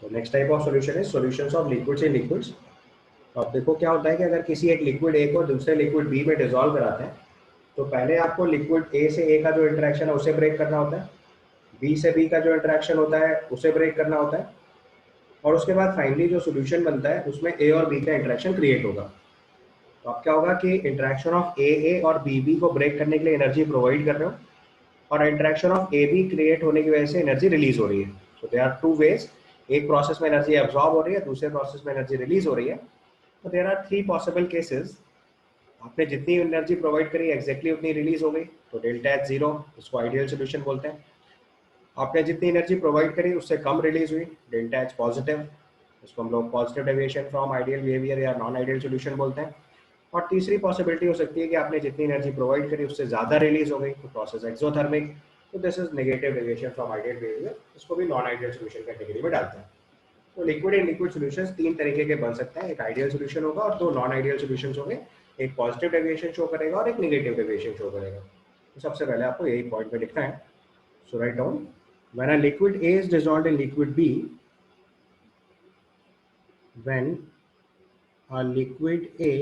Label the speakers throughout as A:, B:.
A: So next type of solution is solutions of liquids in liquids. तो अब देखो क्या होता है कि अगर किसी एक लिक्विड ए को दूसरे लिक्विड बी में डिसॉल्व कराते हैं तो पहले आपको लिक्विड ए से ए का जो इंटरेक्शन है उसे ब्रेक करना होता है, बी से बी का जो इंटरेक्शन होता है उसे ब्रेक करना होता है, और उसके बाद फाइनली जो सोल्यूशन बनता है उसमें ए और बी का इंटरेक्शन क्रिएट होगा। तो अब क्या होगा कि इंटरेक्शन ऑफ ए और बी को ब्रेक करने के लिए एनर्जी प्रोवाइड कर रहे हो, और interaction of A B create होने की वजह से एनर्जी रिलीज हो रही है। So there are two ways, एक प्रोसेस में एनर्जी एब्जॉर्ब हो रही है, दूसरे प्रोसेस में एनर्जी रिलीज हो रही है। तो there are three possible cases. आपने जितनी एनर्जी प्रोवाइड करी एग्जैक्टली उतनी रिलीज हो गई, तो डेल्टा एच जीरो, इसको आइडियल सोल्यूशन बोलते हैं। आपने जितनी एनर्जी प्रोवाइड करी उससे कम रिलीज हुई, डेल्टा एच पॉजिटिव, इसको हम लोग positive deviation from ideal behaviour या नॉन आइडियल सोल्यूशन बोलते हैं। और तीसरी पॉसिबिलिटी हो सकती है कि आपने जितनी एनर्जी प्रोवाइड करी उससे ज़्यादा रिलीज हो गई, तो प्रोसेस एक्सोथर्मिक, तो this is negative deviation from ideal behaviour, इसको भी नॉन आइडियल सोल्यूशन कैटेगरी में डालते हैं। तो लिक्विड एंड लिक्विड सॉल्यूशंस तीन तरीके के बन सकते हैं, एक आइडियल सॉल्यूशन होगा और दो नॉन आइडियल सॉल्यूशंस होंगे, एक पॉजिटिव डेविएशन शो करेगा और एक नेगेटिव डेविएशन शो करेगा। तो सबसे पहले आपको यही पॉइंट में लिखना है। So write down, when a liquid A is dissolved in liquid B, when a liquid A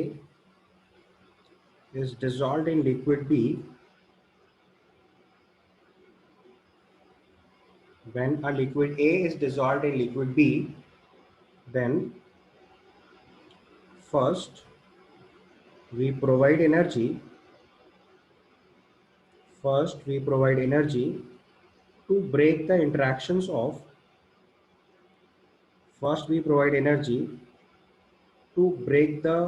A: is dissolved in liquid B, when a liquid A is dissolved in liquid B, then first we provide energy, to break the interactions of, first we provide energy to break the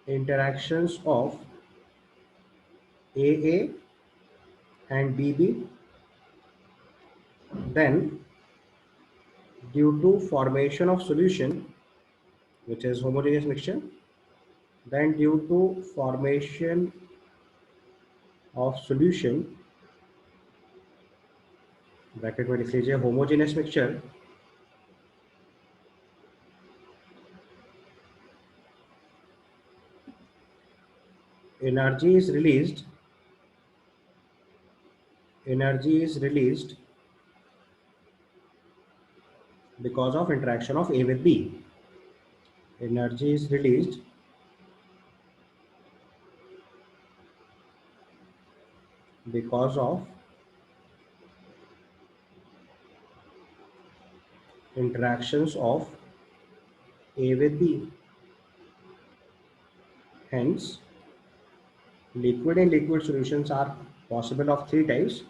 A: interactions of AA and BB, then due to formation of solution which is homogeneous mixture, then due to formation of solution, bracket में लिख लीजिए homogeneous mixture, energy is released because of interaction of A with B. Energy is released because of interactions of A with B. Hence, liquid and liquid solutions are possible of three types.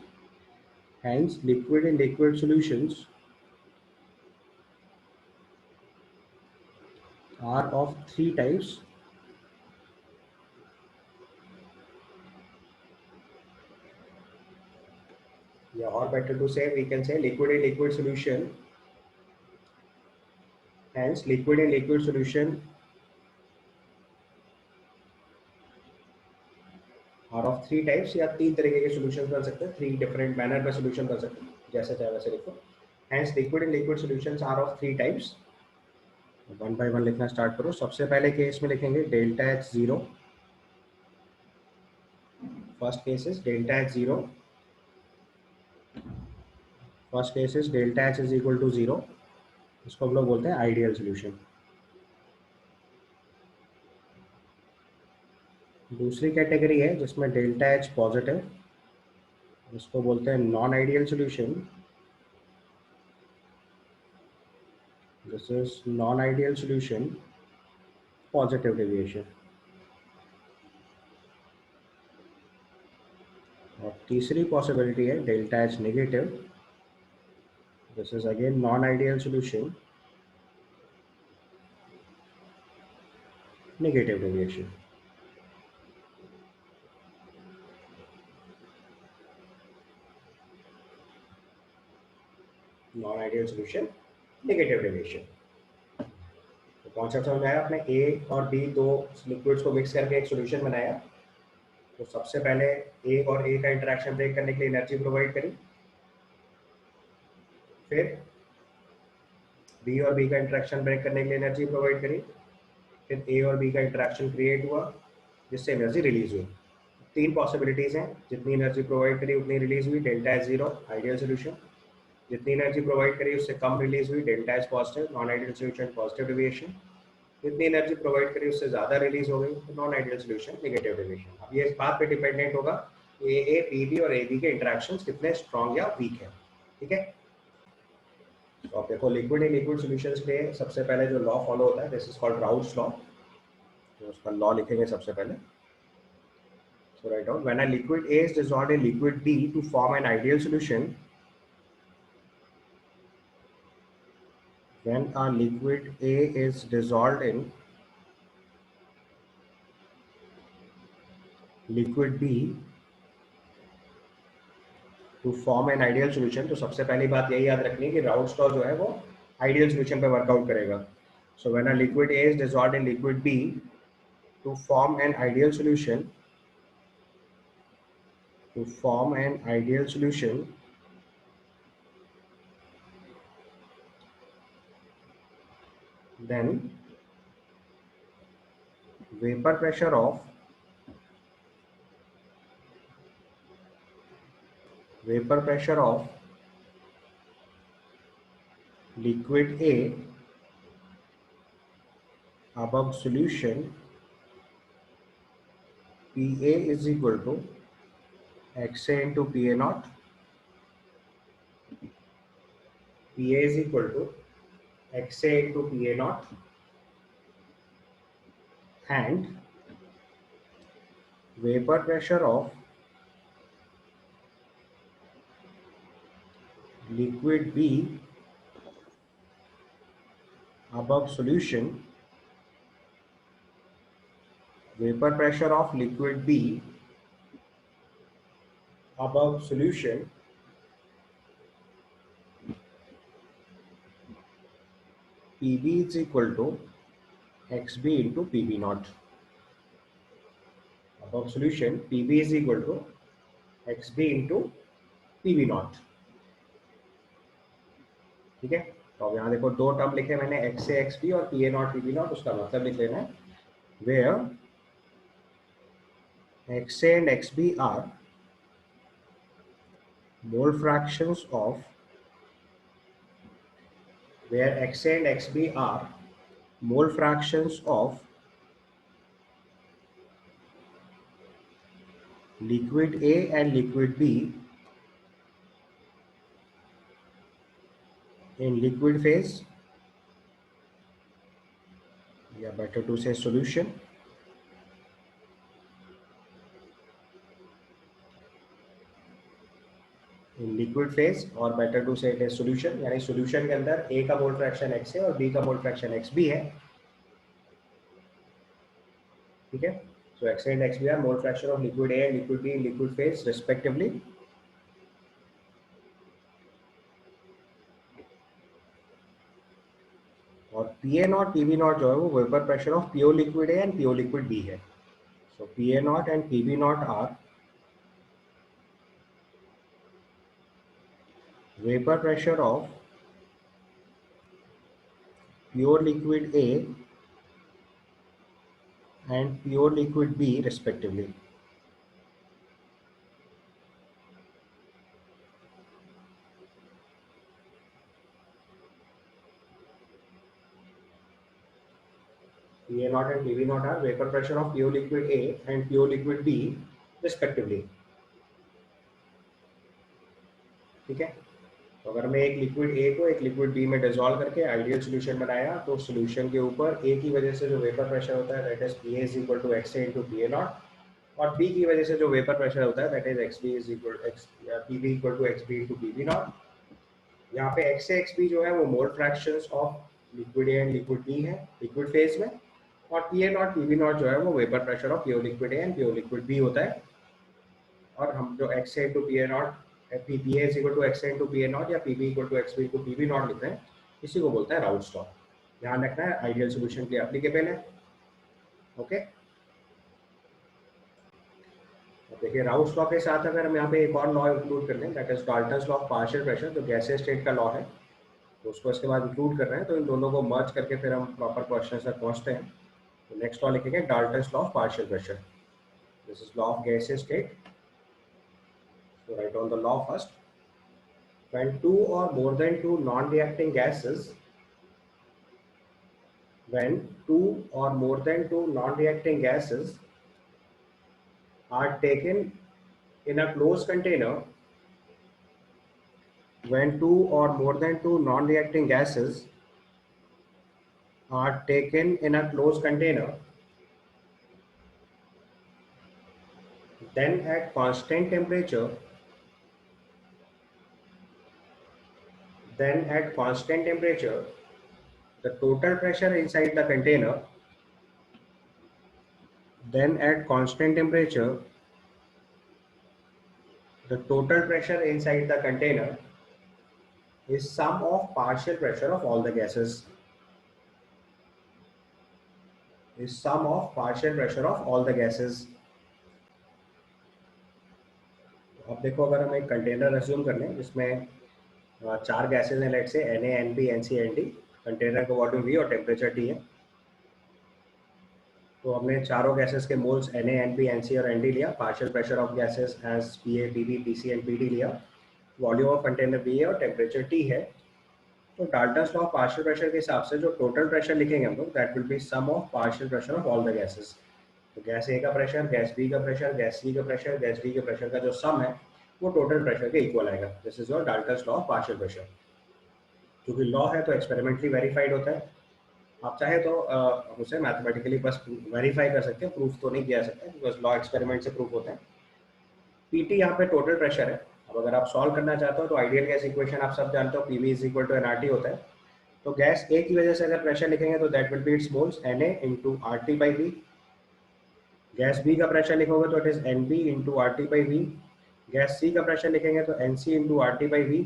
A: Hence, liquid and liquid solutions are of three types. Yeah, or better to say, we can say liquid and liquid solution. Hence, liquid and liquid solution are of three types, या तीन तरीके के solutions बन सकते हैं, three different manner में solution बन सकते हैं, जैसे चाहे वैसे लिखो। Hence, liquid and liquid solutions are of three types. One by one लिखना स्टार्ट करो। सबसे पहले केस में लिखेंगे delta H zero. First case is delta H zero, first case is delta H is equal to zero, इसको हम लोग बोलते हैं आइडियल सॉल्यूशन। दूसरी कैटेगरी है जिसमें डेल्टा एच पॉजिटिव, इसको बोलते हैं non ideal solution. This is non ideal solution, positive deviation. और तीसरी पॉसिबिलिटी है delta H negative, this is again non ideal solution, negative deviation. Non ideal solution, negative deviation. तो concept समझ में आया? आपने ए और बी दो लिक्विड्स को मिक्स करके एक सॉल्यूशन बनाया। तो सबसे पहले ए और ए का इंटरेक्शन ब्रेक करने के लिए एनर्जी प्रोवाइड करी, फिर बी और बी का इंटरेक्शन ब्रेक करने के लिए एनर्जी प्रोवाइड करी, फिर ए और बी का इंटरेक्शन क्रिएट हुआ जिससे एनर्जी रिलीज हुई। तीन पॉसिबिलिटीज हैं, जितनी एनर्जी प्रोवाइड करी उतनी रिलीज हुई, delta H zero ideal solution, जितनी एनर्जी प्रोवाइड करी उससे कम रिलीज हुई, delta is positive, non ideal solution positive deviation. जितनी एनर्जी प्रोवाइड करी उससे ज़्यादा रिलीज हो गई तो non ideal solution negative deviation. अब ये इस बात पे डिपेंडेंट होगा कि ए बी बी और ए बी के इंटरेक्शंस कितने स्ट्रॉन्ग या वीक है। ठीक है, तो आप देखो लिक्विड इन लिक्विड सॉल्यूशंस के लिए सबसे पहले जो लॉ फॉलो होता है this is called Raoult's law. तो उसका लॉ लिखेंगे सबसे पहले। So write down when a liquid A is dissolved in liquid B to form an ideal solution. When a liquid A is dissolved in liquid B to form an ideal solution, तो सबसे पहली बात यही याद रखनी है कि Raoult's law जो है वो आइडियल सॉल्यूशन पे वर्कआउट करेगा। So when a liquid A is dissolved in liquid B to form an ideal solution, then vapor pressure of liquid A above solution PA is equal to XA into PA naught. PA is equal to XA into PA naught, and vapor pressure of liquid B above solution, vapor pressure of liquid B above solution PB is equal to XB into PB naught. Above solution PB is equal to XB into PB naught. ठीक है, तो अब यहाँ देखो दो term लिखे मैंने XA XB और PA naught PB naught, उसका मतलब लिख लेना है where XA and XB are mole fractions of liquid A and liquid B in liquid phase, या better to say solution, in liquid phase और better to say it is solution, यानी solution के अंदर A का mole fraction X है और B का mole fraction XB है। ठीक है, so XA and XB are mole fraction of liquid A and liquid B in liquid phase respectively. और PA naught PB naught जो है वो vapour pressure of pure liquid A and pure liquid B है। So PA naught and PB naught are vapor pressure of pure liquid A and pure liquid B respectively. PA naught and PB naught are vapor pressure of pure liquid A and pure liquid B respectively. ठीक है, तो अगर मैं एक liquid A को एक liquid B में dissolve करके आइडियल सॉल्यूशन बनाया तो सॉल्यूशन के ऊपर A की वजह से जो वेपर प्रेशर होता है that is PA is equal to XA into PA naught, और B की वजह से जो वेपर प्रेशर होता है that is XB is equal PB equal to XB into PB naught। यहाँ पे XA XB जो है वो mole fractions of liquid A and liquid B है लिक्विड फेज में, और PA naught PB naught जो है वो vapour pressure of pure liquid A and pure liquid B होता है। और हम जो XA into PA naught PA is equal to XA into PA naught या PB equal to XB into PB naught लिखते हैं, इसी को बोलते हैं राउल्ट्स लॉ। ध्यान रखना है आइडियल सॉल्यूशन के लिए एप्लीकेबल है। ओके, देखिए राउल्ट्स लॉ के साथ अगर हम यहाँ पे एक और लॉ इंक्लूड कर दें that is Dalton's law of partial pressure, जो गैसीय स्टेट का लॉ है, तो उसको इसके बाद इंक्लूड कर रहे हैं, तो इन दोनों को मर्ज करके फिर हम प्रॉपर क्वेश्चन तक पहुँचते हैं। तो नेक्स्ट लॉ लिखेंगे Dalton's law of partial pressure. This is law of गैसीय state, so write down the law first. when two or more than two non-reacting gases when two or more than two non-reacting gases are taken in a closed container when two or more than two non-reacting gases are taken in a closed container, then at constant temperature, then at constant temperature, the total pressure inside the container, then at constant temperature, the total pressure inside the container is sum of partial pressure of all the gases. Is sum of partial pressure of all the gases. अब देखो, अगर हम एक container assume कर लें जिसमें चार gases हैं, लेट से Na, Nb, Nc, Nd, container का वॉल्यूम V और टेम्परेचर T है। तो हमने चारों गैसेस के मोल्स Na, Nb, Nc और Nd लिया, partial pressure of gases as Pa, Pb, Pc and Pd लिया, वॉल्यूम ऑफ कंटेनर V है और टेम्परेचर T है। तो Dalton's law of partial pressure के हिसाब से जो टोटल प्रेशर लिखेंगे हम लोग, that will be sum of partial pressure of all the gases. तो गैस ए का प्रेशर, गैस बी का प्रेशर, गैस सी का प्रेशर, गैस डी के प्रेशर का जो सम है वो टोटल प्रेशर के इक्वल आएगा। This is your Dalton's law of partial pressure. क्योंकि लॉ है तो एक्सपेरिमेंटली वेरीफाइड होता है। आप चाहे तो उसे मैथमेटिकली बस वेरीफाई कर सकते हैं, प्रूफ तो नहीं किया सकता बिकॉज लॉ एक्सपेरिमेंट से प्रूफ होता है। पीटी यहाँ पे टोटल प्रेशर है। अब अगर आप सॉल्व करना चाहते हो तो आइडियल गैस इक्वेशन आप सब जानते हो, PV is equal to NRT होता है। तो गैस ए की वजह से अगर प्रेशर लिखेंगे तो that will be its moles Na into R T by V. Gas B का प्रेशर लिखोगे तो it is N B into R T by V. Gas C का प्रेशर लिखेंगे तो N C into R T by V.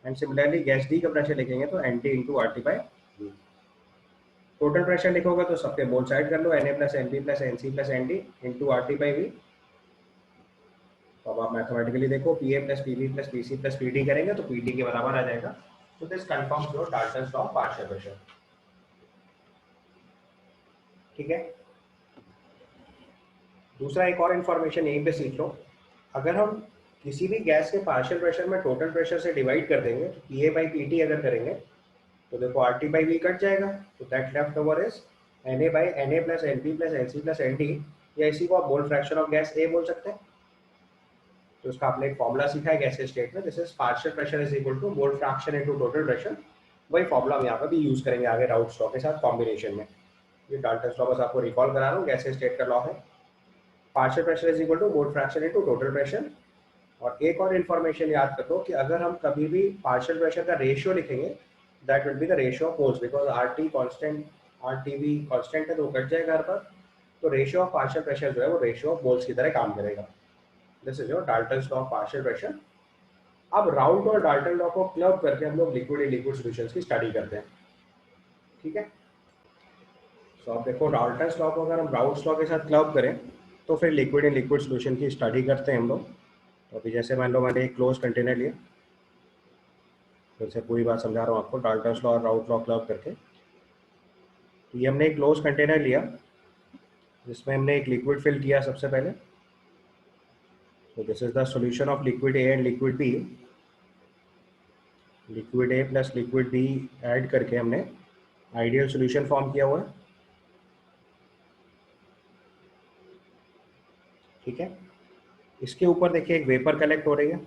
A: And similarly gas D का pressure लिखेंगे तो N T into R T by V. Total pressure लिखोगे तो सबके mole साइड कर लो, Na plus N B plus N C plus N D into R T by V. तो अब आप मैथमेटिकली देखो, P A plus P B plus P C plus P D करेंगे तो पी डी के बराबर आ जाएगा। तो this confirms your Dalton's law of partial pressure. ठीक है। दूसरा एक और इन्फॉर्मेशन यहीं पे सीख लो, अगर हम किसी भी गैस के पार्शियल प्रेशर में टोटल प्रेशर से डिवाइड कर देंगे तो P A by P T अगर करेंगे तो देखो R T by V cut जाएगा, तो that left over is N A by N A plus N P plus N C plus N D, या इसी को आप mole fraction of gas A बोल सकते हैं। तो उसका आपने एक फॉर्मूला सीखा है गैस के स्टेट में, this is partial pressure is equal to mole fraction into total pressure. वही फॉर्मूला हम यहाँ पे भी यूज करेंगे आगे राउट्स लॉ के साथ कॉम्बिनेशन में। ये डाल्टन्स लॉ बस आपको रिकॉल करा रहा हूँ, गैस के स्टेट का लॉ है, partial pressure is equal to mole fraction into total pressure. और एक और इन्फॉर्मेशन याद रखो कि अगर हम कभी भी पार्शियल प्रेशर का रेशियो लिखेंगे that will be the ratio of moles, because R T constant, R T V constant है तो वो कट जाएगा हर बार। तो रेशियो ऑफ पार्शियल प्रेशर जो है वो रेशियो ऑफ मोल्स की तरह काम करेगा। This is your Dalton's law of partial pressure. अब राउट और डाल्टन लॉ को क्लब करके हम लोग लिक्विड लिक्विड सॉल्यूशंस की स्टडी करते हैं। ठीक है। सो आप देखो, डाल्टन्स लॉ को अगर हम राउट्स लॉ के साथ क्लब करें तो फिर लिक्विड इन लिक्विड सॉल्यूशन की स्टडी करते हैं हम लोग। तो अभी जैसे मान लो मैंने एक क्लोज कंटेनर लिया, फिर से पूरी बात समझा रहा हूँ आपको डाल्टन्स लॉ और राउट लॉ क्लब करके। तो ये हमने एक क्लोज कंटेनर लिया जिसमें हमने एक लिक्विड फिल किया सबसे पहले। तो this is the solution of liquid A and liquid B. Liquid A plus liquid B add करके हमने आइडियल सॉल्यूशन फॉर्म किया हुआ है। ठीक है। इसके ऊपर देखिए एक वेपर कलेक्ट हो रही है।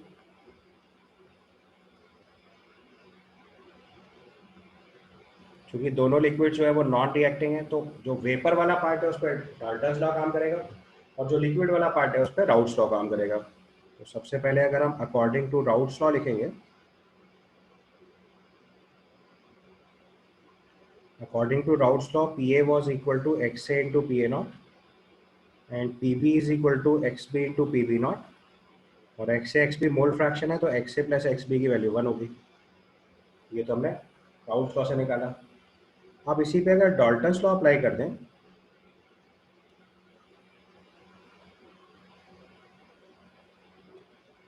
A: क्योंकि दोनों लिक्विड जो है वो नॉन रिएक्टिंग है, तो जो वेपर वाला पार्ट है उस पर डाल्टन्स लॉ काम करेगा और जो लिक्विड वाला पार्ट है उस पर राउट्स लॉ काम करेगा। तो सबसे पहले अगर हम अकॉर्डिंग टू राउट्स लॉ लिखेंगे, according to Raoult's law P A was equal to X A into P A not and P B is equal to X B into P B not. और X A X B mole fraction है तो X A plus X B की value 1 होगी। ये तो हमने routes law से निकाला। अब इसी पे अगर डाल्टन्स लॉ अप्लाई कर दें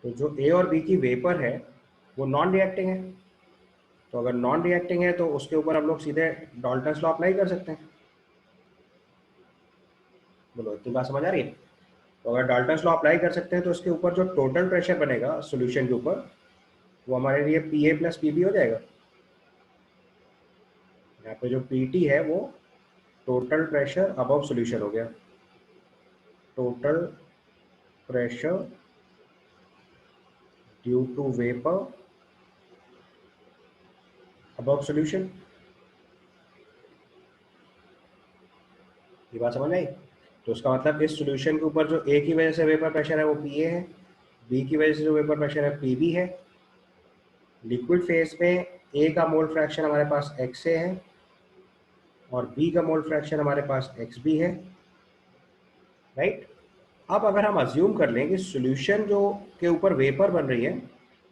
A: तो जो ए और बी की वेपर है वो नॉन रिएक्टिंग है। तो अगर नॉन रिएक्टिंग है तो उसके ऊपर हम लोग सीधे डाल्टन्स लॉ अप्लाई कर सकते हैं। बोलो, इतनी बात समझ आ रही है? तो अगर डाल्टन्स लॉ अप्लाई कर सकते हैं तो उसके ऊपर जो टोटल प्रेशर बनेगा सॉल्यूशन के ऊपर वो हमारे लिए P A plus P B हो जाएगा। यहाँ पे जो पी टी है वो टोटल प्रेशर अबव सॉल्यूशन हो गया, total pressure due to vapour above solution. ये बात समझ आई? तो उसका मतलब इस सॉल्यूशन के ऊपर जो ए की वजह से वेपर प्रेशर है वो पी ए है, बी की वजह से जो वेपर प्रेशर है पी बी है। लिक्विड फेज में ए का मोल फ्रैक्शन हमारे पास एक्स ए है और बी का मोल फ्रैक्शन हमारे पास एक्स बी है, राइट। अब अगर हम अज्यूम कर लें कि सॉल्यूशन जो के ऊपर वेपर बन रही है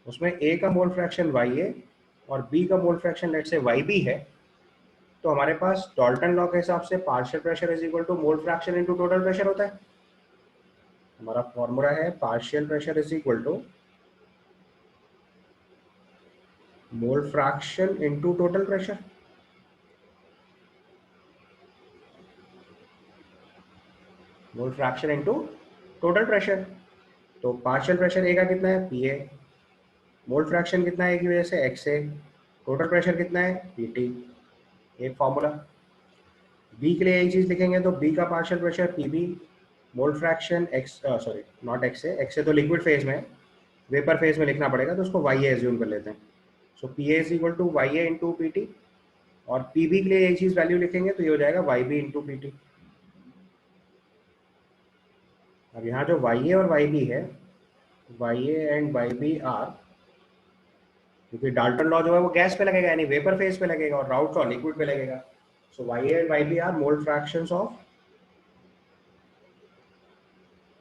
A: उसमें ए का मोल फ्रैक्शन वाई ए और बी का मोल फ्रैक्शन लेट से वाई बी है, तो हमारे पास डाल्टन लॉ के हिसाब से partial pressure is equal to mole fraction into total pressure होता है। हमारा फॉर्मूला है partial pressure is equal to mole fraction into total pressure. Mole fraction into total pressure. तो पार्शियल प्रेशर ए का कितना है पी ए, मोल फ्रैक्शन कितना है की वजह से एक्स ए, टोटल प्रेशर कितना है पी टी। एक फॉर्मूला। बी के लिए यही चीज लिखेंगे तो बी का partial pressure P B, mole fraction X, sorry not X A, X A तो लिक्विड फेज में है, वेपर फेज में लिखना पड़ेगा तो उसको वाई ए एज्यूम कर लेते हैं। So P A is equal to Y A into P T, और पी बी के लिए यही चीज वैल्यू लिखेंगे तो ये हो जाएगा Y B into P T. अब यहाँ जो वाई ए और वाई बी है, Y A and Y B are, क्योंकि डाल्टन लॉ जो है वो गैस पे लगेगा यानी वेपर फेज पे लगेगा और राउट लॉ लिक्विड पे लगेगा। So Y A and Y B are mole fractions of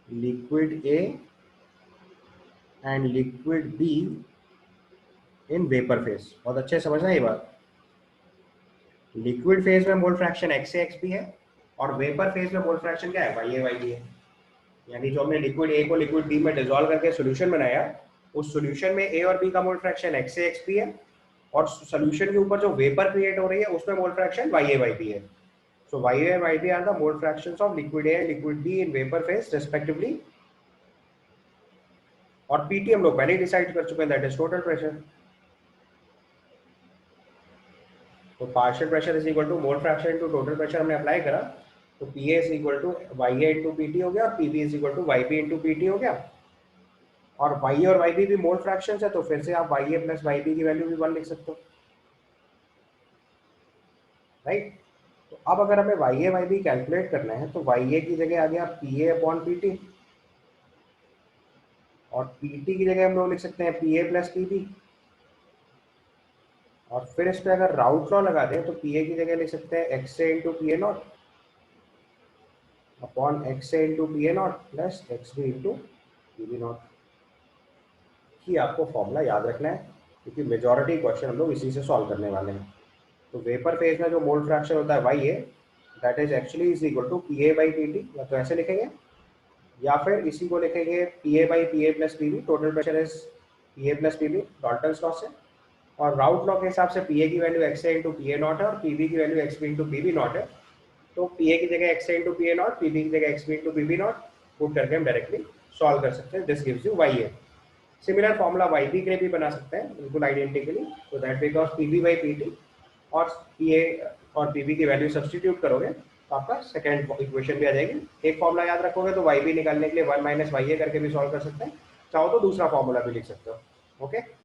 A: liquid A and liquid B in vapour phase. बहुत अच्छे से समझना ये बात। लिक्विड फेज में mole fraction X A X B है और वेपर फेज में मोल फ्रैक्शन क्या है वाई ए वाई बी है। यानी जो हमने लिक्विड ए को लिक्विड बी में डिसॉल्व करके सॉल्यूशन बनाया, उस सॉल्यूशन में ए और बी का mole fraction X A X B है और सॉल्यूशन के ऊपर जो वेपर क्रिएट हो रही है उसमें mole fraction Y A Y B है। So Y A Y B are the mole fractions of liquid A and liquid B in vapour phase respectively. और पीटी हम लोग पहले ही डिसाइड कर चुके हैं, दैट इज टोटल प्रेशर। तो partial pressure is equal to mole fraction into total pressure हमने अप्लाई करा, तो P A is equal to Y A into P T हो गया और P B is equal to Y B into P T हो गया। और Y और वाई बी भी मोल फ्रैक्शंस है तो फिर से आप वाई ए प्लस वाई बी की वैल्यू भी 1 लिख सकते हो, राइट। तो अब अगर हमें Y A Y B calculate करना है तो वाई ए की जगह आ गया P A upon P T और पी टी की जगह हम लोग लिख सकते हैं P A plus P B. और फिर इस पर अगर राउट लॉ लगा दें तो पी ए की जगह लिख सकते हैं X A into P A not upon X A into P A not plus X B into P B not. ही आपको फॉर्मूला याद रखना है क्योंकि मेजॉरिटी क्वेश्चन हम लोग इसी से सॉल्व करने वाले हैं। तो वेपर फेज में जो मोल फ्रैक्शन होता है Y A, that is actually is equal to P A by P T, या तो ऐसे लिखेंगे या फिर इसी को लिखेंगे P A by P A plus P B. Total pressure is P A plus P B Dalton's law से, और राउट लॉ के हिसाब से पी ए की value X A into P A not है और पी बी की value X B into P B not है। तो पी ए की जगह X A into P A not, P B की जगह X B into P B not put करके हम डायरेक्टली सॉल्व कर सकते हैं। This gives you Y A. Similar formula Y B के लिए भी बना सकते हैं बिल्कुल आइडेंटिकली। तो that because P B by P T और पी ए और पी बी की वैल्यू सब्सटीट्यूट करोगे तो आपका सेकंड इक्वेशन भी आ जाएगी। एक फॉर्मूला याद रखोगे तो वाई बी निकालने के लिए 1 माइनस वाई ए करके भी सॉल्व कर सकते हैं, चाहो तो दूसरा फॉर्मूला भी लिख सकते हो। ओके।